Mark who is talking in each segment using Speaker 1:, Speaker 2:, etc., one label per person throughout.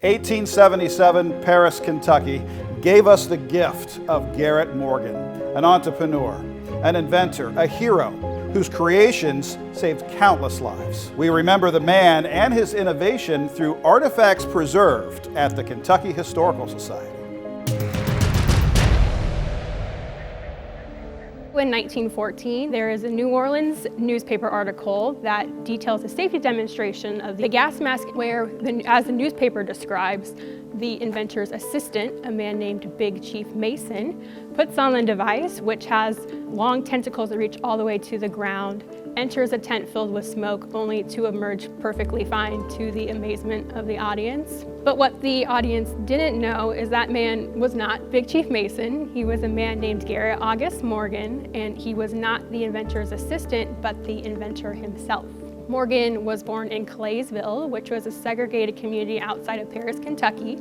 Speaker 1: 1877, Paris, Kentucky, gave us the gift of Garrett Morgan, an entrepreneur, an inventor, a hero whose creations saved countless lives. We remember the man and his innovation through artifacts preserved at the Kentucky Historical Society.
Speaker 2: In 1914, there is a New Orleans newspaper article that details a safety demonstration of the gas mask where, as the newspaper describes, the inventor's assistant, a man named Big Chief Mason, puts on the device, which has long tentacles that reach all the way to the ground, enters a tent filled with smoke, only to emerge perfectly fine to the amazement of the audience. But what the audience didn't know is that man was not Big Chief Mason. He was a man named Garrett August Morgan, and he was not the inventor's assistant, but the inventor himself. Morgan was born in Claysville, which was a segregated community outside of Paris, Kentucky,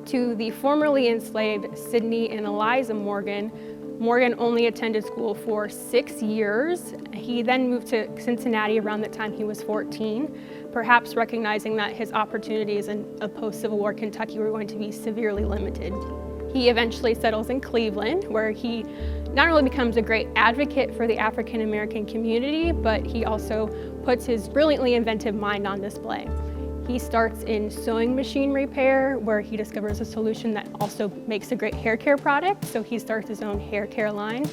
Speaker 2: to the formerly enslaved Sidney and Eliza Morgan. Morgan only attended school for 6 years. He then moved to Cincinnati around the time he was 14, perhaps recognizing that his opportunities in a post-Civil War Kentucky were going to be severely limited. He eventually settles in Cleveland, where he not only becomes a great advocate for the African American community, but he also puts his brilliantly inventive mind on display. He starts in sewing machine repair, where he discovers a solution that also makes a great hair care product, so he starts his own hair care line.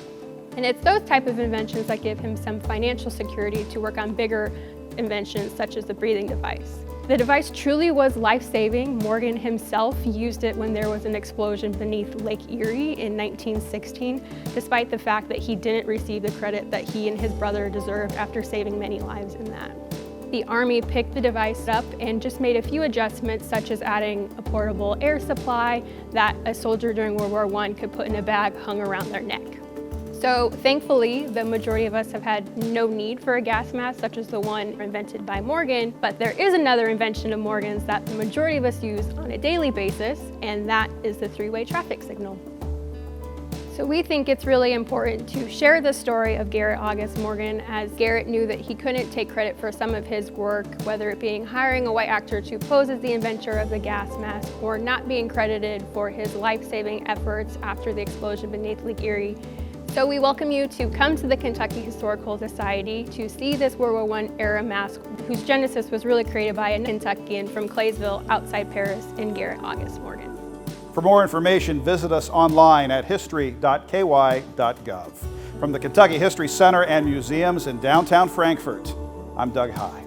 Speaker 2: And it's those type of inventions that give him some financial security to work on bigger inventions, such as the breathing device. The device truly was life-saving. Morgan himself used it when there was an explosion beneath Lake Erie in 1916, despite the fact that he didn't receive the credit that he and his brother deserved after saving many lives in that. The Army picked the device up and just made a few adjustments, such as adding a portable air supply that a soldier during World War I could put in a bag hung around their neck. So thankfully, the majority of us have had no need for a gas mask such as the one invented by Morgan, but there is another invention of Morgan's that the majority of us use on a daily basis, and that is the three-way traffic signal. So we think it's really important to share the story of Garrett August Morgan, as Garrett knew that he couldn't take credit for some of his work, whether it being hiring a white actor to pose as the inventor of the gas mask or not being credited for his life-saving efforts after the explosion beneath Lake Erie. So we welcome you to come to the Kentucky Historical Society to see this World War I era mask, whose genesis was really created by a Kentuckian from Claysville outside Paris in Garrett August Morgan.
Speaker 1: For more information, visit us online at history.ky.gov. From the Kentucky History Center and Museums in downtown Frankfort, I'm Doug High.